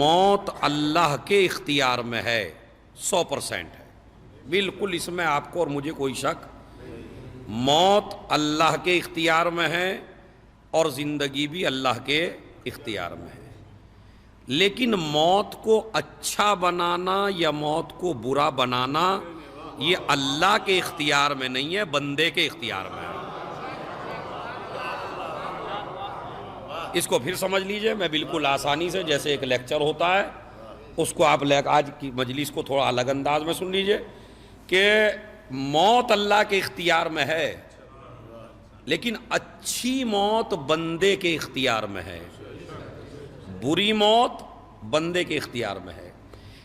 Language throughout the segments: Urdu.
موت اللہ کے اختیار میں ہے، 100% ہے، بالکل اس میں آپ کو اور مجھے کوئی شک۔ موت اللہ کے اختیار میں ہے اور زندگی بھی اللہ کے اختیار میں ہے، لیکن موت کو اچھا بنانا یا موت کو برا بنانا یہ اللہ کے اختیار میں نہیں ہے، بندے کے اختیار میں ہے۔ اس کو پھر سمجھ لیجئے، میں بالکل آسانی سے، جیسے ایک لیکچر ہوتا ہے اس کو آپ آج کی مجلس کو تھوڑا الگ انداز میں سن لیجئے کہ موت اللہ کے اختیار میں ہے، لیکن اچھی موت بندے کے اختیار میں ہے، بری موت بندے کے اختیار میں ہے۔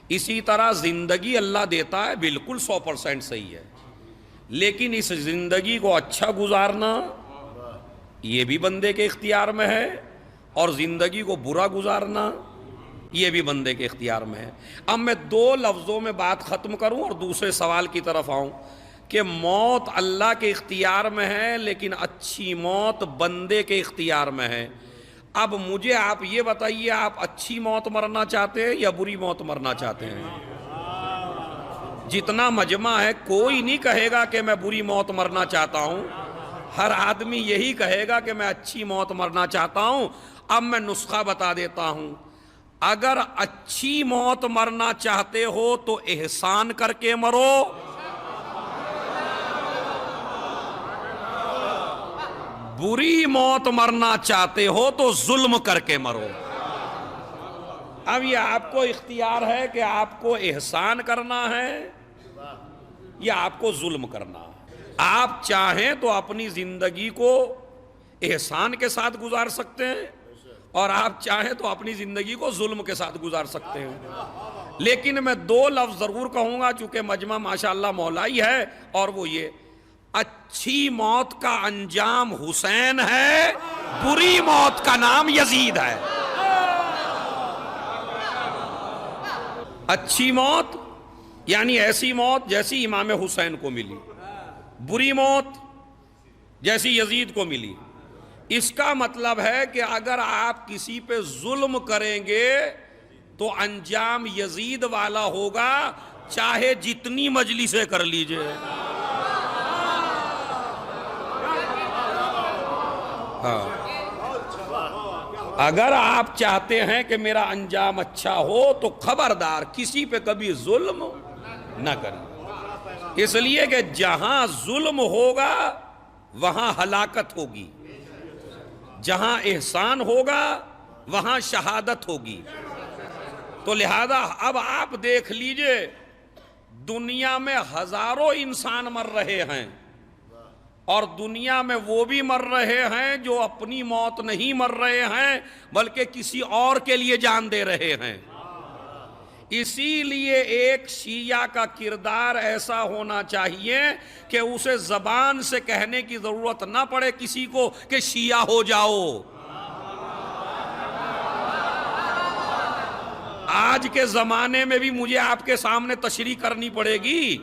اسی طرح زندگی اللہ دیتا ہے، بالکل 100% صحیح ہے، لیکن اس زندگی کو اچھا گزارنا یہ بھی بندے کے اختیار میں ہے، اور زندگی کو برا گزارنا یہ بھی بندے کے اختیار میں ہے۔ اب میں 2 لفظوں میں بات ختم کروں اور دوسرے سوال کی طرف آؤں کہ موت اللہ کے اختیار میں ہے لیکن اچھی موت بندے کے اختیار میں ہے۔ اب مجھے آپ یہ بتائیے، آپ اچھی موت مرنا چاہتے ہیں یا بری موت مرنا چاہتے ہیں؟ جتنا مجمع ہے کوئی نہیں کہے گا کہ میں بری موت مرنا چاہتا ہوں، ہر آدمی یہی کہے گا کہ میں اچھی موت مرنا چاہتا ہوں۔ اب میں نسخہ بتا دیتا ہوں، اگر اچھی موت مرنا چاہتے ہو تو احسان کر کے مرو، بری موت مرنا چاہتے ہو تو ظلم کر کے مرو۔ اب یہ آپ کو اختیار ہے کہ آپ کو احسان کرنا ہے یا آپ کو ظلم کرنا ہے۔ آپ چاہیں تو اپنی زندگی کو احسان کے ساتھ گزار سکتے ہیں، اور آپ چاہیں تو اپنی زندگی کو ظلم کے ساتھ گزار سکتے ہیں، لیکن میں 2 لفظ ضرور کہوں گا چونکہ مجمع ماشاءاللہ مولائی ہے، اور وہ یہ: اچھی موت کا انجام حسین ہے، بری موت کا نام یزید ہے۔ اچھی موت یعنی ایسی موت جیسی امام حسین کو ملی، بری موت جیسی یزید کو ملی۔ اس کا مطلب ہے کہ اگر آپ کسی پہ ظلم کریں گے تو انجام یزید والا ہوگا، چاہے جتنی مجلسیں کر لیجئے۔ اگر آپ چاہتے ہیں کہ میرا انجام اچھا ہو تو خبردار کسی پہ کبھی ظلم نہ کریں، اس لیے کہ جہاں ظلم ہوگا وہاں ہلاکت ہوگی، جہاں احسان ہوگا وہاں شہادت ہوگی۔ تو لہذا اب آپ دیکھ لیجئے، دنیا میں ہزاروں انسان مر رہے ہیں، اور دنیا میں وہ بھی مر رہے ہیں جو اپنی موت نہیں مر رہے ہیں بلکہ کسی اور کے لیے جان دے رہے ہیں۔ اسی لیے ایک شیعہ کا کردار ایسا ہونا چاہیے کہ اسے زبان سے کہنے کی ضرورت نہ پڑے کسی کو کہ شیعہ ہو جاؤ۔ آج کے زمانے میں بھی مجھے آپ کے سامنے تشریح کرنی پڑے گی،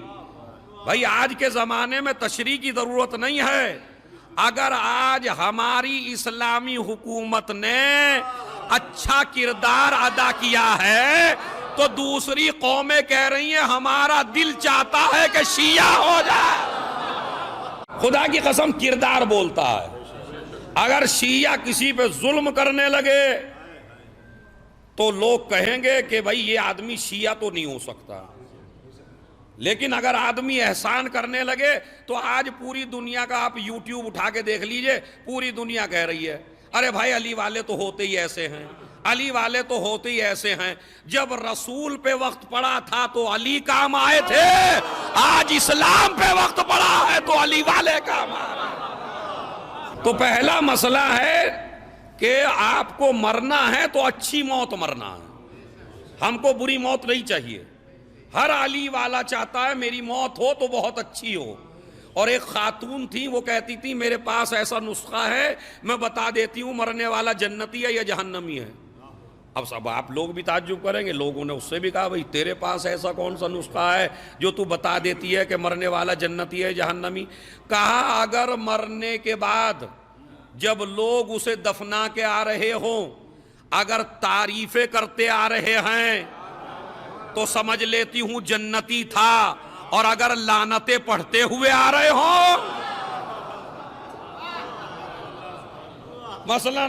بھائی آج کے زمانے میں تشریح کی ضرورت نہیں ہے۔ اگر آج ہماری اسلامی حکومت نے اچھا کردار ادا کیا ہے تو دوسری قومیں کہہ رہی ہیں ہمارا دل چاہتا ہے کہ شیعہ ہو جائے۔ خدا کی قسم کردار بولتا ہے۔ اگر شیعہ کسی پہ ظلم کرنے لگے تو لوگ کہیں گے کہ بھائی یہ آدمی شیعہ تو نہیں ہو سکتا، لیکن اگر آدمی احسان کرنے لگے تو آج پوری دنیا کا آپ یوٹیوب اٹھا کے دیکھ لیجئے، پوری دنیا کہہ رہی ہے ارے بھائی علی والے تو ہوتے ہی ایسے ہیں، علی والے تو ہوتے ہی ایسے ہیں۔ جب رسول پہ وقت پڑا تھا تو علی کام آئے تھے، آج اسلام پہ وقت پڑا ہے تو علی والے کام آ رہے ہیں۔ تو پہلا مسئلہ ہے کہ آپ کو مرنا ہے تو اچھی موت مرنا ہے، ہم کو بری موت نہیں چاہیے۔ ہر علی والا چاہتا ہے میری موت ہو تو بہت اچھی ہو۔ اور ایک خاتون تھی، وہ کہتی تھی میرے پاس ایسا نسخہ ہے میں بتا دیتی ہوں مرنے والا جنتی ہے یا جہنمی ہے۔ اب سب آپ لوگ بھی تعجب کریں گے، لوگوں نے اس سے بھی کہا بھئی تیرے پاس ایسا کون سا نسخہ ہے جو تو بتا دیتی ہے کہ مرنے والا جنتی ہے جہنمی؟ کہا اگر مرنے کے بعد جب لوگ اسے دفنا کے آ رہے ہوں اگر تعریفیں کرتے آ رہے ہیں تو سمجھ لیتی ہوں جنتی تھا، اور اگر لعنتیں پڑھتے ہوئے آ رہے ہوں، مثلا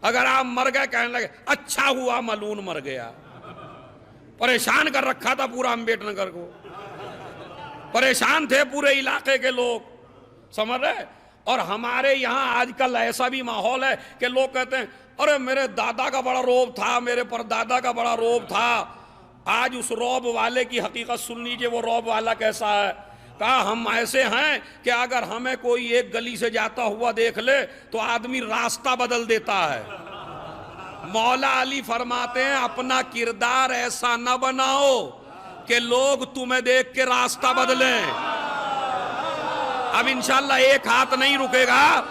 اگر آپ مر گئے کہنے لگے اچھا ہوا ملون مر گیا، پریشان کر رکھا تھا پورا امبیڈ نگر کو، پریشان تھے پورے علاقے کے لوگ، سمجھ رہے؟ اور ہمارے یہاں آج کل ایسا بھی ماحول ہے کہ لوگ کہتے ہیں ارے میرے دادا کا بڑا روب تھا، میرے پردادا کا بڑا روب تھا۔ آج اس روب والے کی حقیقت سن لیجئے، وہ روب والا کیسا ہے۔ کہا ہم ایسے ہیں کہ اگر ہمیں کوئی ایک گلی سے جاتا ہوا دیکھ لے تو آدمی راستہ بدل دیتا ہے۔ مولا علی فرماتے ہیں اپنا کردار ایسا نہ بناؤ کہ لوگ تمہیں دیکھ کے راستہ بدلیں۔ اب انشاءاللہ ایک ہاتھ نہیں رکے گا،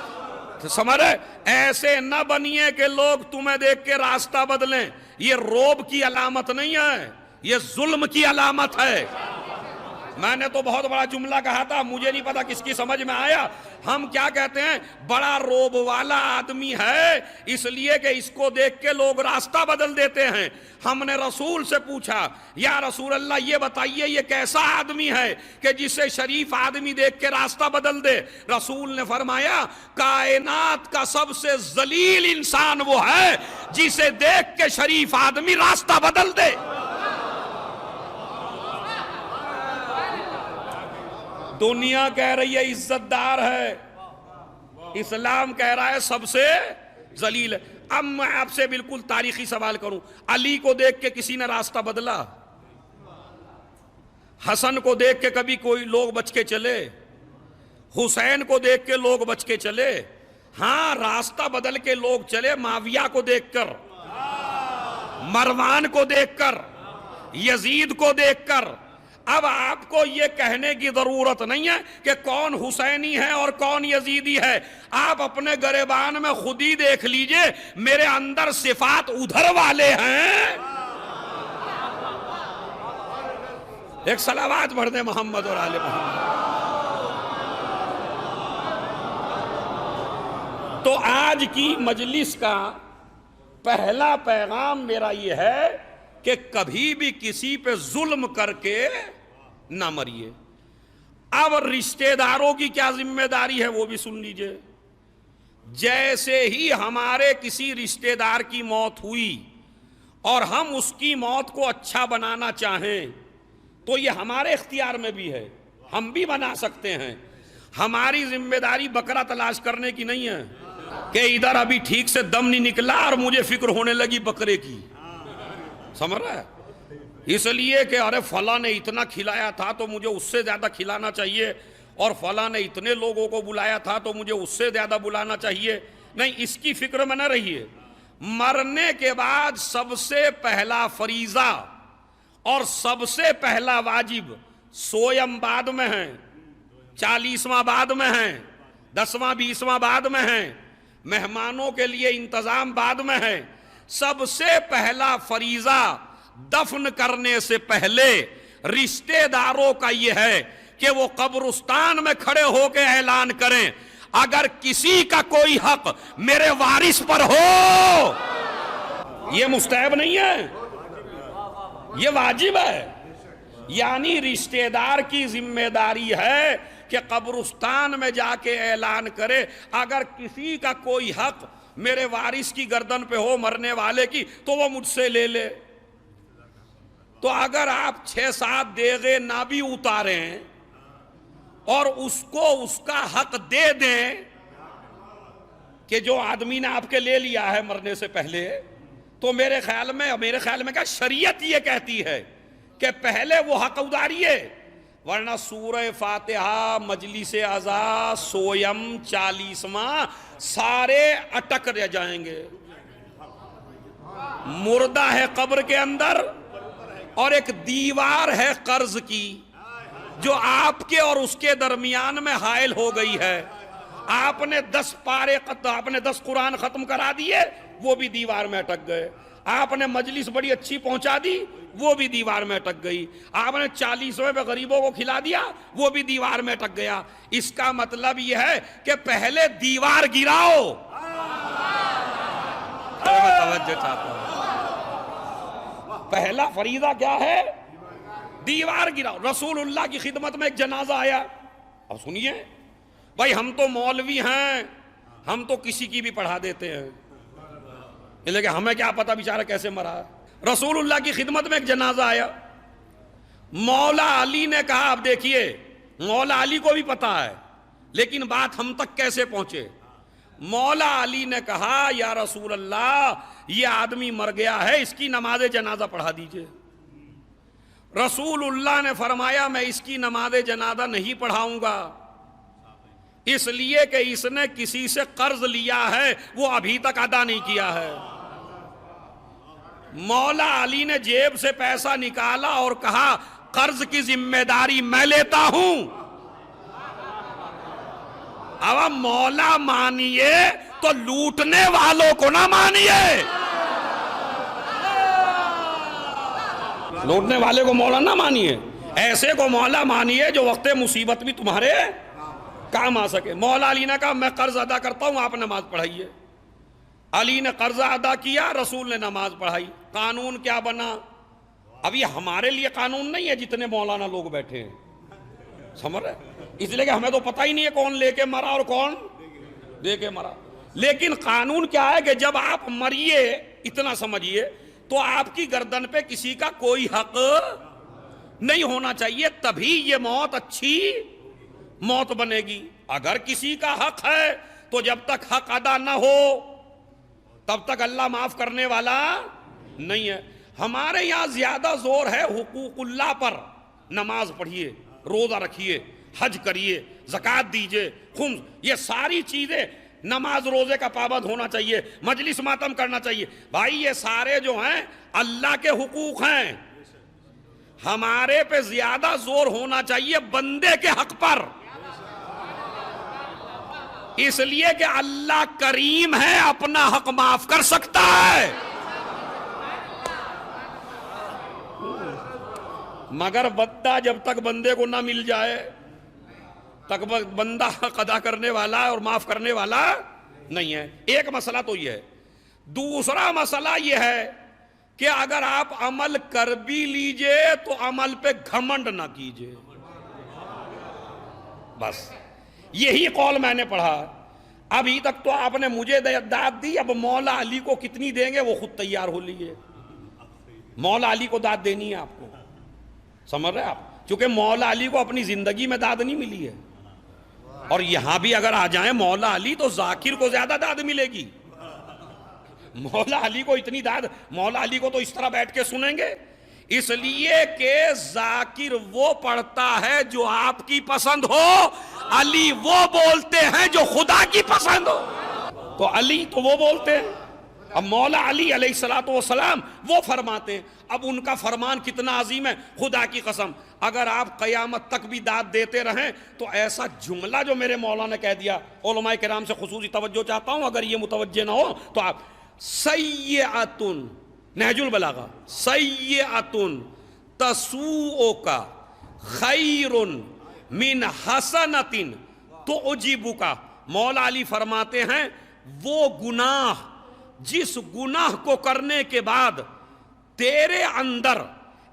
سمجھ رہے؟ ایسے نہ بنیے کہ لوگ تمہیں دیکھ کے راستہ بدلیں۔ یہ روب کی علامت نہیں ہے، یہ ظلم کی علامت ہے۔ میں نے تو بہت بڑا جملہ کہا تھا، مجھے نہیں پتا کس کی سمجھ میں آیا۔ ہم کیا کہتے ہیں؟ بڑا روب والا آدمی ہے اس لیے کہ اس کو دیکھ کے لوگ راستہ بدل دیتے ہیں۔ ہم نے رسول سے پوچھا یا رسول اللہ یہ بتائیے یہ کیسا آدمی ہے کہ جسے شریف آدمی دیکھ کے راستہ بدل دے؟ رسول نے فرمایا کائنات کا سب سے ذلیل انسان وہ ہے جسے دیکھ کے شریف آدمی راستہ بدل دے۔ دنیا کہہ رہی ہے عزت دار ہے، اسلام کہہ رہا ہے سب سے ذلیل ہے۔ اب میں آپ سے بالکل تاریخی سوال کروں، علی کو دیکھ کے کسی نے راستہ بدلا؟ حسن کو دیکھ کے کبھی کوئی لوگ بچ کے چلے؟ حسین کو دیکھ کے لوگ بچ کے چلے؟ ہاں راستہ بدل کے لوگ چلے معاویہ کو دیکھ کر، مروان کو دیکھ کر، یزید کو دیکھ کر۔ اب آپ کو یہ کہنے کی ضرورت نہیں ہے کہ کون حسینی ہے اور کون یزیدی ہے، آپ اپنے گریبان میں خود ہی دیکھ لیجئے میرے اندر صفات ادھر والے ہیں۔ ایک صلوات پڑھ دیں محمد اور آل محمد۔ تو آج کی مجلس کا پہلا پیغام میرا یہ ہے کہ کبھی بھی کسی پہ ظلم کر کے نہ مریے۔ اب رشتہ داروں کی کیا ذمہ داری ہے وہ بھی سن لیجئے۔ جیسے ہی ہمارے کسی رشتہ دار کی موت ہوئی اور ہم اس کی موت کو اچھا بنانا چاہیں تو یہ ہمارے اختیار میں بھی ہے، ہم بھی بنا سکتے ہیں۔ ہماری ذمہ داری بکرا تلاش کرنے کی نہیں ہے کہ ادھر ابھی ٹھیک سے دم نہیں نکلا اور مجھے فکر ہونے لگی بکرے کی، سمجھ رہا ہے؟ اس لیے کہ ارے فلاں نے اتنا کھلایا تھا تو مجھے اس سے زیادہ کھلانا چاہیے، اور فلاں نے اتنے لوگوں کو بلایا تھا تو مجھے اس سے زیادہ بلانا چاہیے۔ نہیں، اس کی فکر میں نہ رہیے۔ مرنے کے بعد سب سے پہلا فریضہ اور سب سے پہلا واجب سویم بعد میں ہیں، 40واں بعد میں ہیں، 10واں 20واں بعد میں ہیں، مہمانوں کے لیے انتظام بعد میں ہے۔ سب سے پہلا فریضہ دفن کرنے سے پہلے رشتہ داروں کا یہ ہے کہ وہ قبرستان میں کھڑے ہو کے اعلان کریں اگر کسی کا کوئی حق میرے وارث پر ہو۔ یہ مستحب نہیں ہے، یہ واجب ہے۔ یعنی رشتہ دار کی ذمہ داری ہے کہ قبرستان میں جا کے اعلان کرے اگر کسی کا کوئی حق میرے وارث کی گردن پہ ہو مرنے والے کی تو وہ مجھ سے لے لے۔ تو اگر آپ 6-7 دیغے نہ بھی اتاریں اور اس کو اس کا حق دے دیں کہ جو آدمی نے آپ کے لے لیا ہے مرنے سے پہلے، تو میرے خیال میں کیا شریعت یہ کہتی ہے کہ پہلے وہ حق اتاریے، ورنہ سورہ فاتحہ، مجلس عزا، سویم، 40واں سارے اٹک رہ جائیں گے۔ مردہ ہے قبر کے اندر اور ایک دیوار ہے قرض کی جو آپ کے اور اس کے درمیان میں حائل ہو گئی ہے۔ آپ نے 10 قرآن ختم کرا دیے، وہ بھی دیوار میں اٹک گئے۔ آپ نے مجلس بڑی اچھی پہنچا دی، وہ بھی دیوار میں اٹک گئی۔ آپ نے 40ویں پہ غریبوں کو کھلا دیا، وہ بھی دیوار میں اٹک گیا۔ اس کا مطلب یہ ہے کہ پہلے دیوار گراؤ۔ میں توجہ چاہتا ہوں۔ پہلا فریضہ کیا ہے؟ دیوار گراؤ. رسول اللہ کی خدمت میں ایک جنازہ آیا. اب سنیے بھائی، ہم تو مولوی ہیں، ہم تو کسی کی بھی پڑھا دیتے ہیں، لیکن ہمیں کیا پتا بیچارہ کیسے مرا. رسول اللہ کی خدمت میں ایک جنازہ آیا. مولا علی نے کہا، اب دیکھیے مولا علی کو بھی پتا ہے لیکن بات ہم تک کیسے پہنچے. مولا علی نے کہا یا رسول اللہ، یہ آدمی مر گیا ہے، اس کی نماز جنازہ پڑھا دیجئے. رسول اللہ نے فرمایا میں اس کی نماز جنازہ نہیں پڑھاؤں گا، اس لیے کہ اس نے کسی سے قرض لیا ہے، وہ ابھی تک ادا نہیں کیا ہے. مولا علی نے جیب سے پیسہ نکالا اور کہا قرض کی ذمہ داری میں لیتا ہوں. اب مولا مانیے تو لوٹنے والوں کو نہ مانیے. لوٹنے والے کو مولا نہ مانیے، ایسے کو مولا مانیے جو وقت مصیبت بھی تمہارے کام آ سکے. مولا علی نے کہا میں قرض ادا کرتا ہوں، آپ نماز پڑھائیے. علی نے قرضہ ادا کیا، رسول نے نماز پڑھائی. قانون کیا بنا؟ اب یہ ہمارے لیے قانون نہیں ہے جتنے مولانا لوگ بیٹھے ہیں، سمجھ رہے؟ اس لیے کہ ہمیں تو پتہ ہی نہیں ہے کون لے کے مرا اور کون دے کے مرا. لیکن قانون کیا ہے کہ جب آپ مریے، اتنا سمجھیے، تو آپ کی گردن پہ کسی کا کوئی حق نہیں ہونا چاہیے، تبھی یہ موت اچھی موت بنے گی. اگر کسی کا حق ہے تو جب تک حق ادا نہ ہو تب تک اللہ معاف کرنے والا نہیں ہے. ہمارے یہاں زیادہ زور ہے حقوق اللہ پر. نماز پڑھیے، روزہ رکھیے، حج کریے، زکوٰۃ دیجئے، خمس، یہ ساری چیزیں، نماز روزے کا پابند ہونا چاہیے، مجلس ماتم کرنا چاہیے. بھائی یہ سارے جو ہیں اللہ کے حقوق ہیں. ہمارے پہ زیادہ زور ہونا چاہیے بندے کے حق پر، اس لیے کہ اللہ کریم ہے، اپنا حق معاف کر سکتا ہے. مگر بندہ جب تک بندے کو نہ مل جائے تک بندہ حق ادا کرنے والا اور معاف کرنے والا نہیں ہے. ایک مسئلہ تو یہ ہے. دوسرا مسئلہ یہ ہے کہ اگر آپ عمل کر بھی لیجئے تو عمل پہ گھمنڈ نہ کیجئے. بس یہی قول میں نے پڑھا. ابھی تک تو آپ نے مجھے داد دی، اب مولا علی کو کتنی دیں گے وہ خود تیار ہو لیجئے. مولا علی کو داد دینی ہے آپ کو، سمجھ رہے آپ؟ کیونکہ مولا علی کو اپنی زندگی میں داد نہیں ملی ہے. اور یہاں بھی اگر آ جائیں مولا علی تو ذاکر کو زیادہ داد ملے گی. مولا علی کو اتنی داد، مولا علی کو تو اس طرح بیٹھ کے سنیں گے، اس لیے کہ ذاکر وہ پڑھتا ہے جو آپ کی پسند ہو، علی وہ بولتے ہیں جو خدا کی پسند ہو. تو علی تو وہ بولتے ہیں. اب مولا علی علیہ السلام وہ فرماتے ہیں. اب ان کا فرمان کتنا عظیم ہے، خدا کی قسم اگر آپ قیامت تک بھی داد دیتے رہیں تو ایسا جملہ جو میرے مولا نے کہہ دیا، علماء کرام سے خصوصی توجہ چاہتا ہوں، اگر یہ متوجہ نہ ہو تو آپ، سیئۃن، نہج البلاغہ، سیئۃن تسوءک خیر من حسنۃ تعجبک. مولا علی فرماتے ہیں وہ گناہ جس گناہ کو کرنے کے بعد تیرے اندر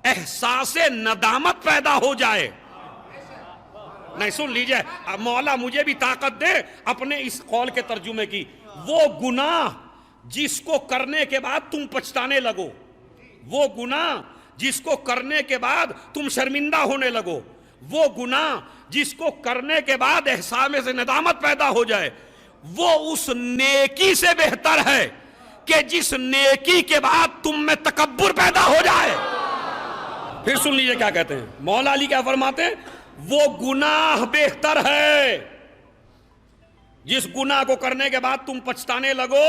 احساس ندامت پیدا ہو جائے. نہیں سن لیجئے، مولا مجھے بھی طاقت دے اپنے اس قول کے ترجمے کی. وہ گناہ جس کو کرنے کے بعد تم پچھتانے لگو، وہ گناہ جس کو کرنے کے بعد تم شرمندہ ہونے لگو، وہ گناہ جس کو کرنے کے بعد احساس سے ندامت پیدا ہو جائے، وہ اس نیکی سے بہتر ہے کہ جس نیکی کے بعد تم میں تکبر پیدا ہو جائے. پھر سن لیجئے کیا کہتے ہیں مولا علی، کیا فرماتے ہیں؟ وہ گناہ بہتر ہے، جس گناہ کو کرنے کے بعد تم پچھتانے لگو،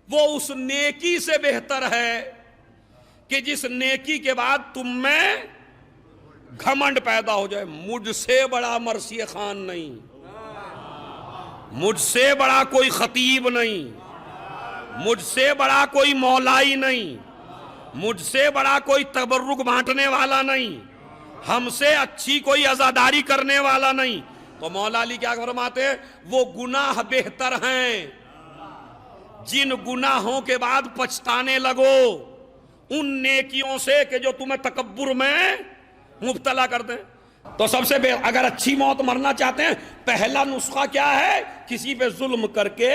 وہ اس نیکی سے بہتر ہے کہ جس نیکی کے بعد تم میں گھمنڈ پیدا ہو جائے. مجھ سے بڑا مرثی خان نہیں، مجھ سے بڑا کوئی خطیب نہیں، مجھ سے بڑا کوئی مولائی نہیں، مجھ سے بڑا کوئی تبرک بانٹنے والا نہیں، ہم سے اچھی کوئی عزاداری کرنے والا نہیں. تو مولا علی کیا فرماتے ہیں؟ وہ گناہ بہتر ہیں جن گناہوں کے بعد پچھتانے لگو، ان نیکیوں سے کہ جو تمہیں تکبر میں مبتلا کر دیں. تو سب سے اگر اچھی موت مرنا چاہتے ہیں، پہلا نسخہ کیا ہے؟ کسی پہ ظلم کر کے.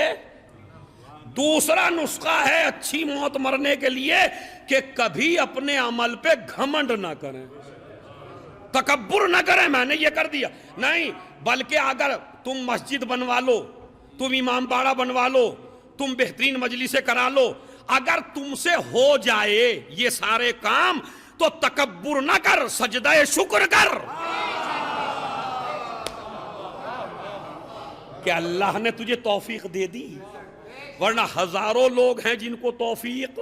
دوسرا نسخہ ہے اچھی موت مرنے کے لیے کہ کبھی اپنے عمل پہ گھمنڈ نہ کریں، تکبر نہ کریں میں نے یہ کر دیا، نہیں. بلکہ اگر تم مسجد بنوا لو، تم امام باڑہ بنوا لو، تم بہترین مجلسیں کرا لو، اگر تم سے ہو جائے یہ سارے کام تو تکبر نہ کر، سجدہ شکر کر کہ اللہ نے تجھے توفیق دے دی. ورنہ ہزاروں لوگ ہیں جن کو توفیق،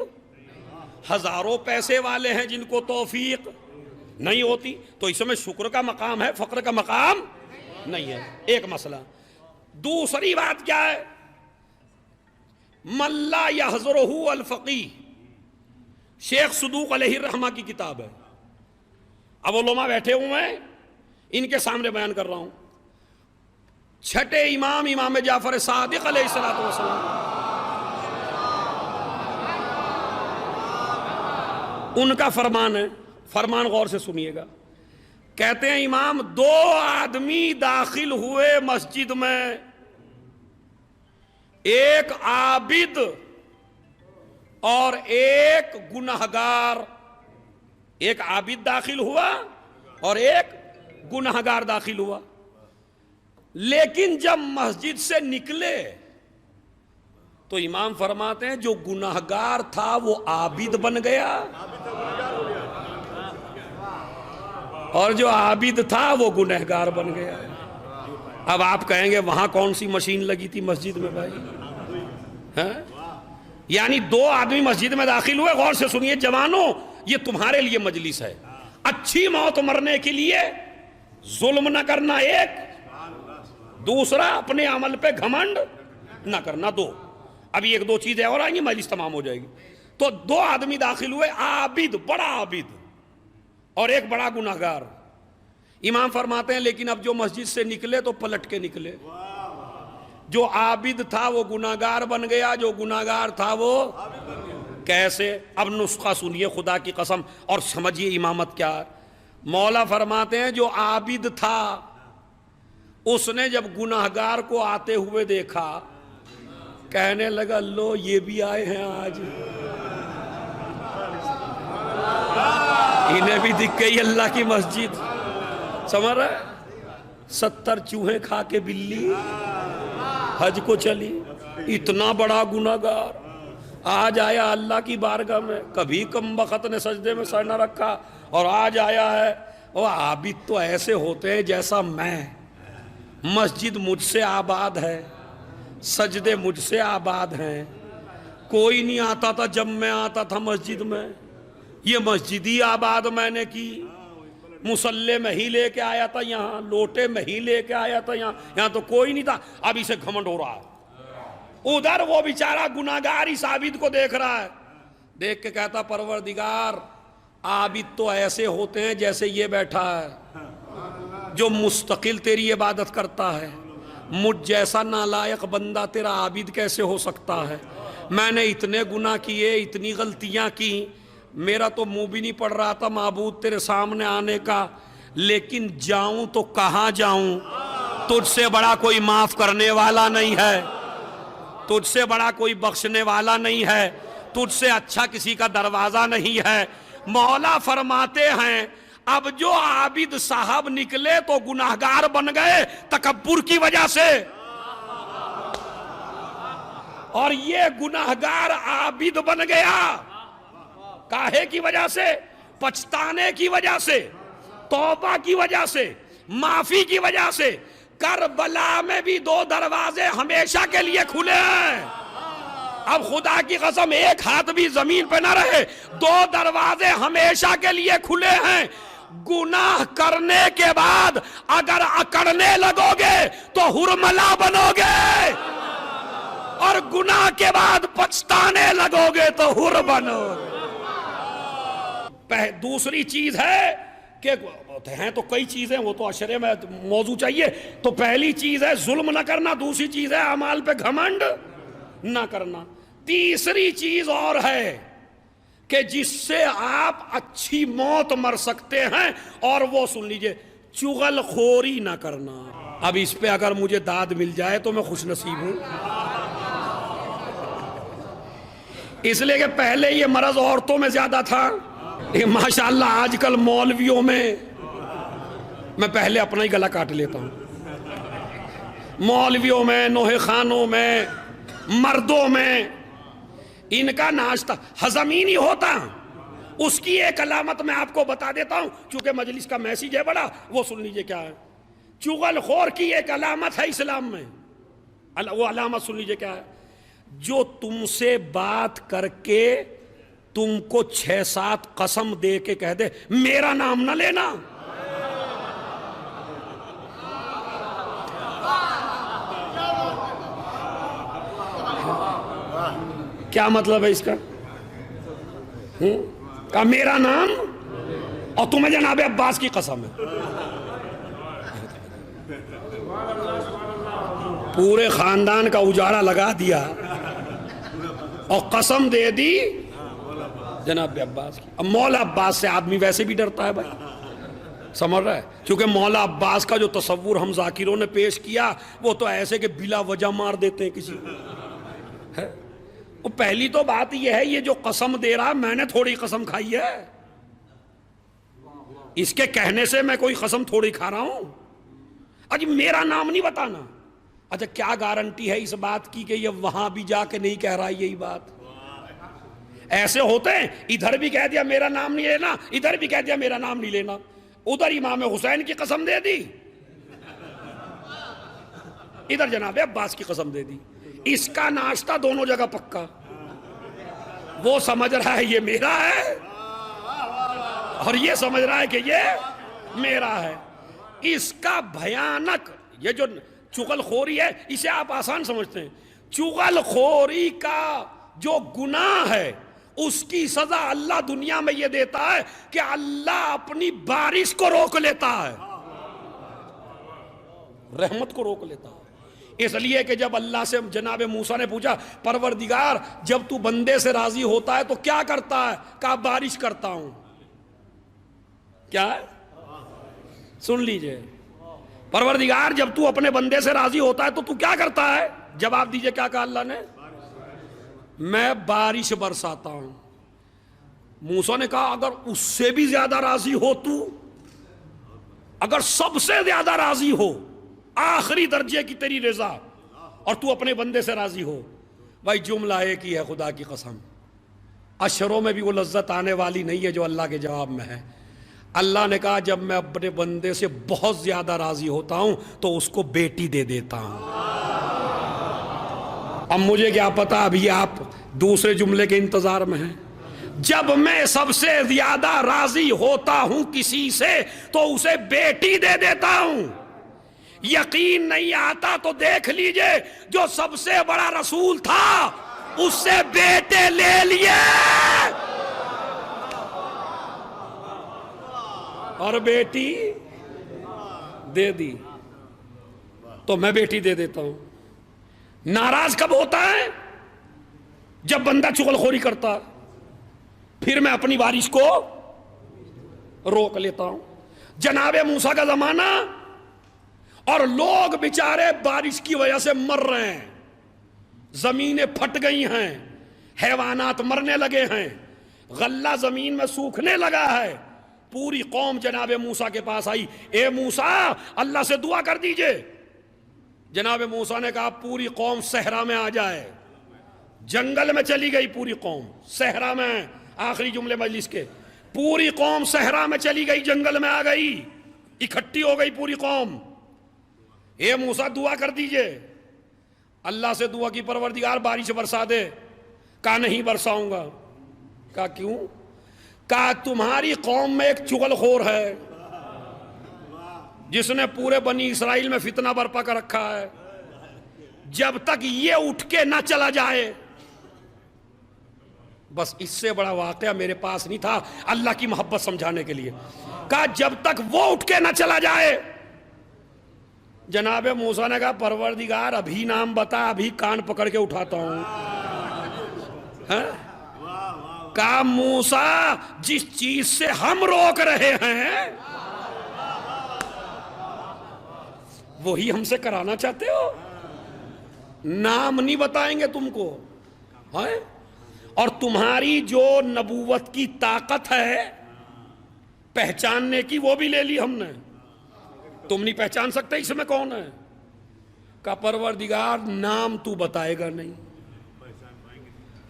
ہزاروں پیسے والے ہیں جن کو توفیق نہیں ہوتی. تو اس میں شکر کا مقام ہے، فقر کا مقام نہیں ہے. ایک مسئلہ. دوسری بات کیا ہے؟ من لا یحضرہ الفقیہ، شیخ صدوق علیہ الرحمہ کی کتاب ہے. اب علماء بیٹھے ہوئے ہیں، ان کے سامنے بیان کر رہا ہوں. چھٹے امام، امام جعفر صادق علیہ السلام، ان کا فرمان ہے، فرمان غور سے سنیے گا. کہتے ہیں امام، دو آدمی داخل ہوئے مسجد میں، ایک عابد اور ایک گنہگار. ایک عابد داخل ہوا اور ایک گنہگار داخل ہوا. لیکن جب مسجد سے نکلے تو امام فرماتے ہیں جو گنہگار تھا وہ عابد بن گیا اور جو عابد تھا وہ گنہگار بن گیا. اب آپ کہیں گے وہاں کون سی مشین لگی تھی مسجد میں بھائی؟ یعنی دو آدمی مسجد میں داخل ہوئے. غور سے سنیے جوانوں، یہ تمہارے لیے مجلس ہے. اچھی موت مرنے کے لیے ظلم نہ کرنا ایک، دوسرا اپنے عمل پہ گھمنڈ نہ کرنا دو. ابھی ایک دو چیزیں اور آئیں گی، مجلس تمام ہو جائے گی. تو دو آدمی داخل ہوئے، عابد، بڑا عابد اور ایک بڑا گناہگار. امام فرماتے ہیں لیکن اب جو مسجد سے نکلے تو پلٹ کے نکلے. جو عابد تھا وہ گناہگار بن گیا، جو گناہگار تھا وہ کیسے؟ اب نسخہ سنیے خدا کی قسم اور سمجھیے امامت کیا ہے. مولا فرماتے ہیں جو عابد تھا اس نے جب گناہگار کو آتے ہوئے دیکھا، کہنے لگا لو یہ بھی آئے ہیں آج، انہیں بھی دکھ گئی اللہ کی مسجد. سمجھ رہے؟ 70 چوہے کھا کے بلی حج کو چلی. اتنا بڑا گناہگار آج آیا اللہ کی بارگاہ میں، کبھی کم بخت نے سجدے میں سر نہ رکھا اور آج آیا ہے. وہ عابد تو ایسے ہوتے ہیں جیسا میں، مسجد مجھ سے آباد ہے، سجدے مجھ سے آباد ہیں. کوئی نہیں آتا تھا جب میں آتا تھا مسجد میں، یہ مسجد ہی آباد میں نے کی. مسلح میں ہی لے کے آیا تھا یہاں، لوٹے میں ہی لے کے آیا تھا یہاں تو کوئی نہیں تھا. اب اسے گھمنڈ ہو رہا ہے. ادھر وہ بیچارہ گناہگار اس عابد کو دیکھ رہا ہے، دیکھ کے کہتا پروردگار عابد تو ایسے ہوتے ہیں جیسے یہ بیٹھا ہے جو مستقل تیری عبادت کرتا ہے. مجھ جیسا نالائق بندہ تیرا عابد کیسے ہو سکتا ہے؟ میں نے اتنے گناہ کیے، اتنی غلطیاں کی، میرا تو منہ بھی نہیں پڑ رہا تھا معبود تیرے سامنے آنے کا، لیکن جاؤں تو کہاں جاؤں؟ تجھ سے بڑا کوئی معاف کرنے والا نہیں ہے، تجھ سے بڑا کوئی بخشنے والا نہیں ہے، تجھ سے اچھا کسی کا دروازہ نہیں ہے. مولا فرماتے ہیں اب جو عابد صاحب نکلے تو گناہگار بن گئے تکبر کی وجہ سے، اور یہ گناہگار عابد بن گیا کاہے کی وجہ سے؟ پچھتانے کی وجہ سے، توبہ کی وجہ سے، معافی کی وجہ سے. کربلا میں بھی دو دروازے ہمیشہ کے لیے کھلے ہیں. اب خدا کی قسم ایک ہاتھ بھی زمین پہ نہ رہے، دو دروازے ہمیشہ کے لیے کھلے ہیں. گناہ کرنے کے بعد اگر اکڑنے لگو گے تو ہرملا بنو گے، اور گناہ کے بعد پچھتانے لگو گے تو ہر بنو گے. دوسری چیز ہے کہ ہیں تو کئی چیزیں، وہ تو عشرے میں موضوع چاہیے. تو پہلی چیز ہے ظلم نہ کرنا، دوسری چیز ہے اعمال پہ گھمنڈ نہ کرنا. تیسری چیز اور ہے کہ جس سے آپ اچھی موت مر سکتے ہیں، اور وہ سن لیجئے، چغل خوری نہ کرنا۔ اب اس پہ اگر مجھے داد مل جائے تو میں خوش نصیب ہوں، اس لیے کہ پہلے یہ مرض عورتوں میں زیادہ تھا، لیکن ماشاءاللہ آج کل مولویوں میں پہلے اپنا ہی گلا کاٹ لیتا ہوں، مولویوں میں، نوحے خانوں میں، مردوں میں ان کا ناشتہ ہضم ہی نہیں ہوتا۔ اس کی ایک علامت میں آپ کو بتا دیتا ہوں، چونکہ مجلس کا میسیج ہے بڑا، وہ سن لیجئے کیا ہے۔ چغل خور کی ایک علامت ہے اسلام میں، وہ علامت سن لیجئے کیا ہے۔ جو تم سے بات کر کے تم کو 6-7 قسم دے کے کہہ دے میرا نام نہ لینا، کیا مطلب ہے اس کا؟ کہا میرا نام، اور تمہیں جناب عباس کی قسم ہے، پورے خاندان کا اجاڑا لگا دیا اور قسم دے دی جناب عباس کی۔ اب مولا عباس سے آدمی ویسے بھی ڈرتا ہے بھائی، سمجھ رہا ہے؟ کیونکہ مولا عباس کا جو تصور ہم ذاکروں نے پیش کیا وہ تو ایسے کہ بلا وجہ مار دیتے ہیں کسی کو۔ پہلی تو بات یہ ہے، یہ جو قسم دے رہا میں نے تھوڑی قسم کھائی ہے، اس کے کہنے سے میں کوئی قسم تھوڑی کھا رہا ہوں۔ اجی میرا نام نہیں بتانا، اچھا کیا گارنٹی ہے اس بات کی کہ یہ وہاں بھی جا کے نہیں کہہ رہا یہی بات؟ ایسے ہوتے ہیں، ادھر بھی کہہ دیا میرا نام نہیں لینا، ادھر بھی کہہ دیا میرا نام نہیں لینا، ادھر امام حسین کی قسم دے دی، ادھر جناب عباس کی قسم دے دی۔ اس کا ناشتہ دونوں جگہ پکا، وہ سمجھ رہا ہے یہ میرا ہے اور یہ سمجھ رہا ہے کہ یہ میرا ہے۔ اس کا بھیانک، یہ جو چغل خوری ہے اسے آپ آسان سمجھتے ہیں، چغل خوری کا جو گناہ ہے اس کی سزا اللہ دنیا میں یہ دیتا ہے کہ اللہ اپنی بارش کو روک لیتا ہے، رحمت کو روک لیتا ہے۔ اس لیے کہ جب اللہ سے جناب موسیٰ نے پوچھا پروردگار جب تو بندے سے راضی ہوتا ہے تو کیا کرتا ہے؟ کہا بارش کرتا ہوں۔ کیا ہے؟ سن لیجئے، پروردگار جب تو اپنے بندے سے راضی ہوتا ہے تو کیا کرتا ہے؟ جواب دیجئے کیا کہا اللہ نے؟ میں بارش برساتا ہوں۔ موسیٰ نے کہا اگر اس سے بھی زیادہ راضی ہو تو، اگر سب سے زیادہ راضی ہو، آخری درجے کی تیری رضا، اور تو اپنے بندے سے راضی ہو، بھائی جملہ ایک ہی ہے خدا کی قسم، اشروں میں بھی وہ لذت آنے والی نہیں ہے جو اللہ کے جواب میں ہے۔ اللہ نے کہا جب میں اپنے بندے سے بہت زیادہ راضی ہوتا ہوں تو اس کو بیٹی دے دیتا ہوں۔ اب مجھے کیا پتا ابھی آپ دوسرے جملے کے انتظار میں ہیں۔ جب میں سب سے زیادہ راضی ہوتا ہوں کسی سے تو اسے بیٹی دے دیتا ہوں۔ یقین نہیں آتا تو دیکھ لیجئے جو سب سے بڑا رسول تھا اس سے بیٹے لے لیے اور بیٹی دے دی، تو میں بیٹی دے دیتا ہوں۔ ناراض کب ہوتا ہے؟ جب بندہ چغل خوری کرتا، پھر میں اپنی بارش کو روک لیتا ہوں۔ جناب موسیٰ کا زمانہ، اور لوگ بیچارے بارش کی وجہ سے مر رہے ہیں، زمینیں پھٹ گئی ہیں، حیوانات مرنے لگے ہیں، غلہ زمین میں سوکھنے لگا ہے۔ پوری قوم جناب موسیٰ کے پاس آئی، اے موسیٰ اللہ سے دعا کر دیجئے۔ جناب موسیٰ نے کہا پوری قوم صحرا میں آ جائے۔ جنگل میں چلی گئی پوری قوم، صحرا میں، آخری جملے مجلس کے، پوری قوم صحرا میں چلی گئی، جنگل میں آ گئی، اکٹھی ہو گئی پوری قوم۔ اے موسیٰ دعا کر دیجئے۔ اللہ سے دعا کی پروردگار بارش برسا دے۔ کہا نہیں برساؤں گا۔ کہا کیوں؟ کہا تمہاری قوم میں ایک چغل خور ہے جس نے پورے بنی اسرائیل میں فتنہ برپا کر رکھا ہے، جب تک یہ اٹھ کے نہ چلا جائے، بس اس سے بڑا واقعہ میرے پاس نہیں تھا اللہ کی محبت سمجھانے کے لیے۔ کہا جب تک وہ اٹھ کے نہ چلا جائے۔ جناب موسیٰ نے کہا پروردگار ابھی نام بتا، ابھی کان پکڑ کے اٹھاتا ہوں۔ کہا موسیٰ جس چیز سے ہم روک رہے ہیں وہی ہم سے کرانا چاہتے ہو؟ نام نہیں بتائیں گے تم کو، اور تمہاری جو نبوت کی طاقت ہے پہچاننے کی وہ بھی لے لی ہم نے، تم نہیں پہچان سکتے اس میں کون ہے؟ کہ پروردگار نام تو بتائے گا نہیں،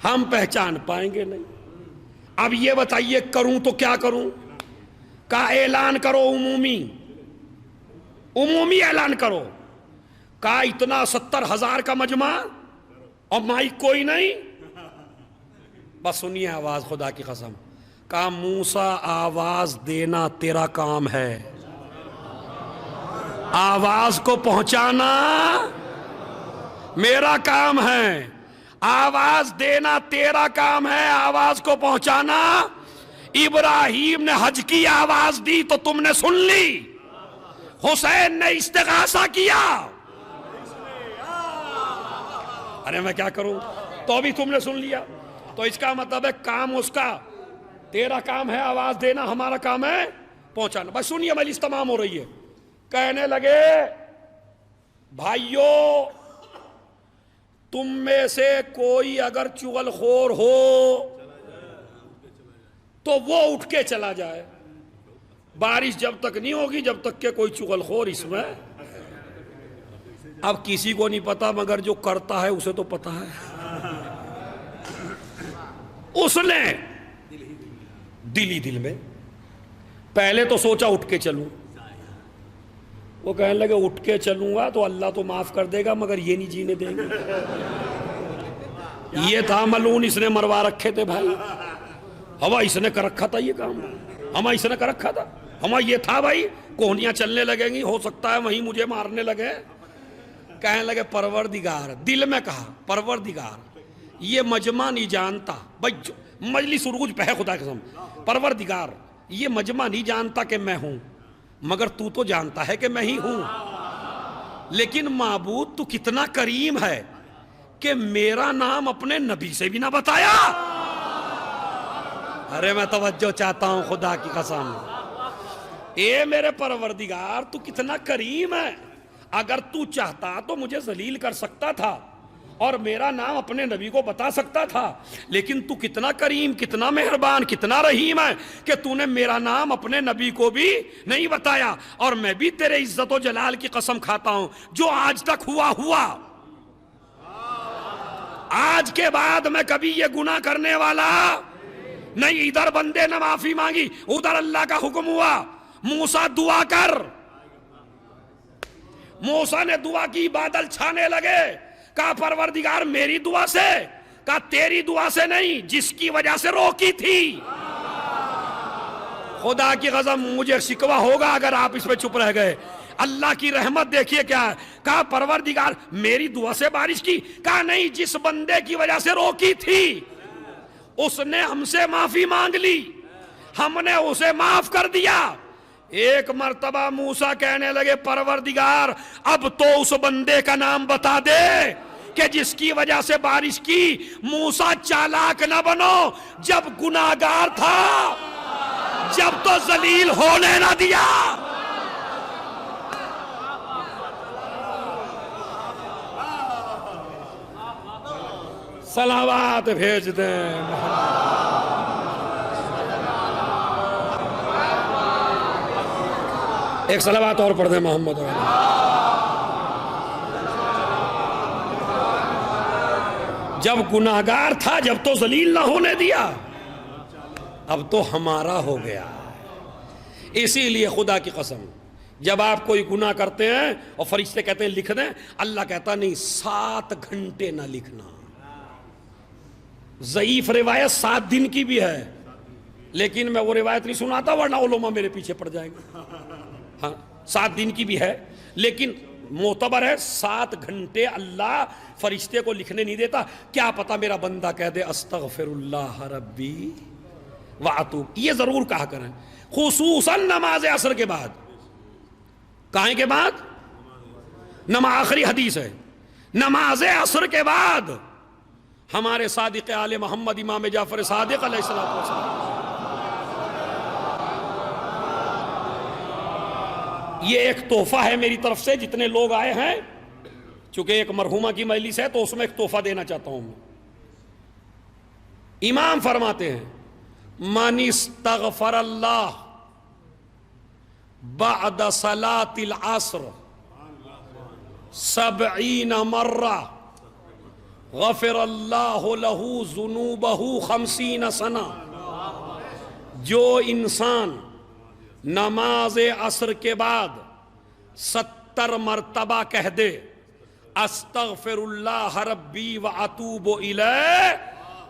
ہم پہچان پائیں گے نہیں۔ اب یہ بتائیے کروں تو کیا کروں؟ کہ اعلان کرو عمومی اعلان کرو، کہا اتنا 70,000 کا مجمع اور مائک کوئی نہیں، بس سنیے آواز خدا کی قسم، کہا موسیٰ آواز دینا تیرا کام ہے، آواز کو پہنچانا میرا کام ہے، آواز دینا تیرا کام ہے، آواز کو پہنچانا۔ ابراہیم نے حج کی آواز دی تو تم نے سن لی، حسین نے استغاثہ کیا، ارے میں کیا کروں، تو بھی تم نے سن لیا، تو اس کا مطلب ہے کام اس کا، تیرا کام ہے آواز دینا، ہمارا کام ہے پہنچانا۔ بس سنیے مجلس تمام ہو رہی ہے، کہنے لگے بھائیو تم میں سے کوئی اگر چغل خور ہو تو وہ اٹھ کے چلا جائے، بارش جب تک نہیں ہوگی جب تک کہ کوئی چغل خور اس میں، اب کسی کو نہیں پتا مگر جو کرتا ہے اسے تو پتا ہے۔ اس نے دل میں پہلے تو سوچا اٹھ کے چلوں، وہ کہنے لگے اٹھ کے چلوں گا تو اللہ تو معاف کر دے گا مگر یہ نہیں جینے دیں گے، یہ تھا ملعون، اس نے مروا رکھے تھے بھائی، ہوا اس نے کر رکھا تھا، یہ کام ہما اس نے کر رکھا تھا، ہما یہ تھا بھائی، کوہنیاں چلنے لگیں گی، ہو سکتا ہے وہیں مجھے مارنے لگے۔ کہنے لگے پروردگار، دل میں کہا پروردگار یہ مجمع نہیں جانتا، بھائی مجلس عروج پہ ہے خدا قسم، پروردگار یہ مجمع نہیں جانتا کہ میں ہوں، مگر تو جانتا ہے کہ میں ہی ہوں، لیکن معبود تو کتنا کریم ہے کہ میرا نام اپنے نبی سے بھی نہ بتایا۔ ارے میں توجہ چاہتا ہوں خدا کی قسم، اے میرے پروردگار تو کتنا کریم ہے، اگر تو چاہتا تو مجھے ذلیل کر سکتا تھا اور میرا نام اپنے نبی کو بتا سکتا تھا، لیکن تو کتنا کریم، کتنا مہربان، کتنا رحیم ہے کہ تو نے میرا نام اپنے نبی کو بھی نہیں بتایا، اور میں بھی تیرے عزت و جلال کی قسم کھاتا ہوں جو آج تک ہوا، آج کے بعد میں کبھی یہ گناہ کرنے والا نہیں۔ ادھر بندے نے معافی مانگی، ادھر اللہ کا حکم ہوا موسیٰ دعا کر، موسیٰ نے دعا کی، بادل چھانے لگے، کہا پروردگار میری دعا سے، کہا تیری دعا سے نہیں، جس کی وجہ سے روکی تھی۔ خدا کی قسم مجھے شکوہ ہوگا اگر آپ اس پہ چپ رہ گئے۔ اللہ کی رحمت دیکھیے کیا ہے، کہا پروردگار میری دعا سے بارش کی، کہا نہیں، جس بندے کی وجہ سے روکی تھی اس نے ہم سے معافی مانگ لی، ہم نے اسے معاف کر دیا۔ ایک مرتبہ موسیٰ کہنے لگے پروردگار اب تو اس بندے کا نام بتا دے کہ جس کی وجہ سے بارش کی۔ موسیٰ چالاک نہ بنو، جب گناہگار تھا جب تو ذلیل ہونے نہ دیا۔ صلوات بھیج دیں، ایک صلوات اور پڑھ دیں محمد۔ جب گناہگار تھا جب تو ذلیل نہ ہونے دیا، اب تو ہمارا ہو گیا۔ اسی لیے خدا کی قسم جب آپ کوئی گناہ کرتے ہیں اور فرشتے کہتے ہیں لکھ دیں، اللہ کہتا نہیں 7 گھنٹے نہ لکھنا۔ ضعیف روایت 7 دن کی بھی ہے، لیکن میں وہ روایت نہیں سناتا ورنہ علماء میرے پیچھے پڑ جائیں گے۔ ہاں 7 دن کی بھی ہے لیکن معتبر ہے 7 گھنٹے اللہ فرشتے کو لکھنے نہیں دیتا۔ کیا پتا میرا بندہ کہہ دے استغفر اللہ ربی واتوب، یہ ضرور کہا کریں، خصوصاً نماز عصر کے بعد۔ کہیں کے بعد؟ نماز آخری حدیث ہے، نماز عصر کے بعد ہمارے صادق آل محمد امام جعفر صادق علیہ السلام. یہ ایک تحفہ ہے میری طرف سے جتنے لوگ آئے ہیں، چونکہ ایک مرحومہ کی مجلس ہے تو اس میں ایک تحفہ دینا چاہتا ہوں میں. امام فرماتے ہیں من استغفر اللہ بعد صلاة العصر 70 مرہ غفر اللہ لہ ذنوبہ 50 سنہ. جو انسان نماز عصر کے بعد 70 مرتبہ کہہ دے استغفر اللہ ربی واتوب الیہ،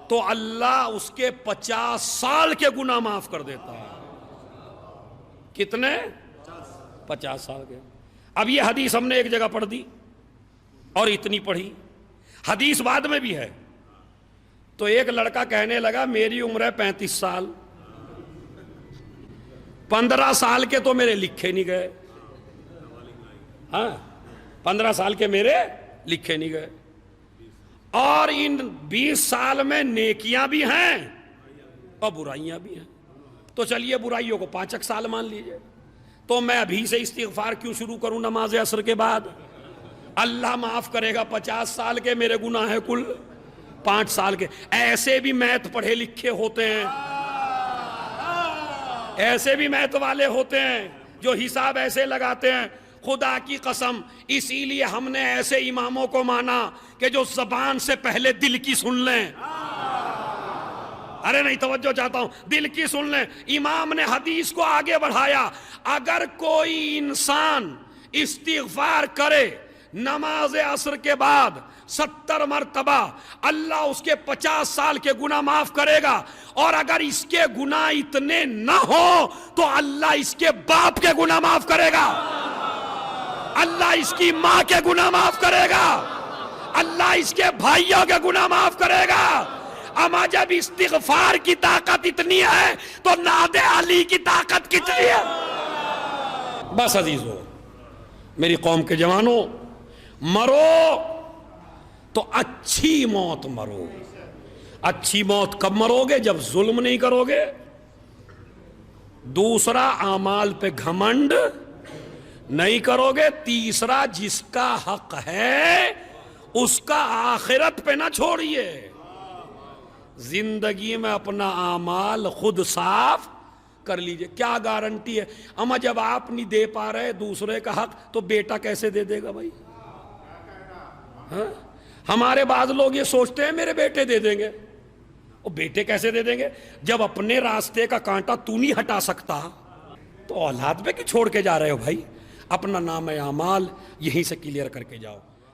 تو اللہ اس کے 50 سال کے گناہ معاف کر دیتا ہے. کتنے؟ 50 سال کے. اب یہ حدیث ہم نے ایک جگہ پڑھ دی اور اتنی پڑھی، حدیث بعد میں بھی ہے. تو ایک لڑکا کہنے لگا میری عمر ہے 35 سال، 15 سال کے تو میرے لکھے نہیں گئے. ہاں 15 سال کے میرے لکھے نہیں گئے، اور ان 20 سال میں نیکیاں بھی ہیں اور برائیاں بھی ہیں. تو چلیے برائیوں کو 5 سال مان لیجئے. تو میں ابھی سے استغفار کیوں شروع کروں نماز عصر کے بعد؟ اللہ معاف کرے گا 50 سال کے میرے گناہ ہیں کل 5 سال کے. ایسے بھی میتھ پڑھے لکھے ہوتے ہیں، ایسے بھی میتھ والے ہوتے ہیں جو حساب ایسے لگاتے ہیں. خدا کی قسم اسی لیے ہم نے ایسے اماموں کو مانا کہ جو زبان سے پہلے دل کی سن لیں. ارے نہیں توجہ چاہتا ہوں، دل کی سن لیں. امام نے حدیث کو آگے بڑھایا، اگر کوئی انسان استغفار کرے نماز عصر کے بعد 70 مرتبہ، اللہ اس کے 50 سال کے گناہ معاف کرے گا. اور اگر اس کے گناہ اتنے نہ ہو تو اللہ اس کے باپ کے گناہ معاف کرے گا، اللہ اس کی ماں کے گناہ معاف کرے گا، اللہ اس کے بھائیوں کے گناہ معاف کرے گا. اما جب استغفار کی طاقت اتنی ہے تو نعت علی کی طاقت کتنی ہے؟ بس عزیزو، میری قوم کے جوانوں، مرو تو اچھی موت مرو. اچھی موت کب مرو گے؟ جب ظلم نہیں کرو گے. دوسرا، اعمال پہ گھمنڈ نہیں کرو گے. تیسرا، جس کا حق ہے اس کا آخرت پہ نہ چھوڑیے. زندگی میں اپنا اعمال خود صاف کر لیجئے. کیا گارنٹی ہے؟ اما جب آپ نہیں دے پا رہے دوسرے کا حق تو بیٹا کیسے دے دے گا بھائی؟ ہاں؟ ہمارے بعض لوگ یہ سوچتے ہیں میرے بیٹے دے دیں گے. وہ بیٹے کیسے دے دیں گے جب اپنے راستے کا کانٹا تو نہیں ہٹا سکتا؟ تو اولاد پہ کی چھوڑ کے جا رہے ہو بھائی؟ اپنا نام اعمال یہیں سے کلیئر کر کے جاؤ.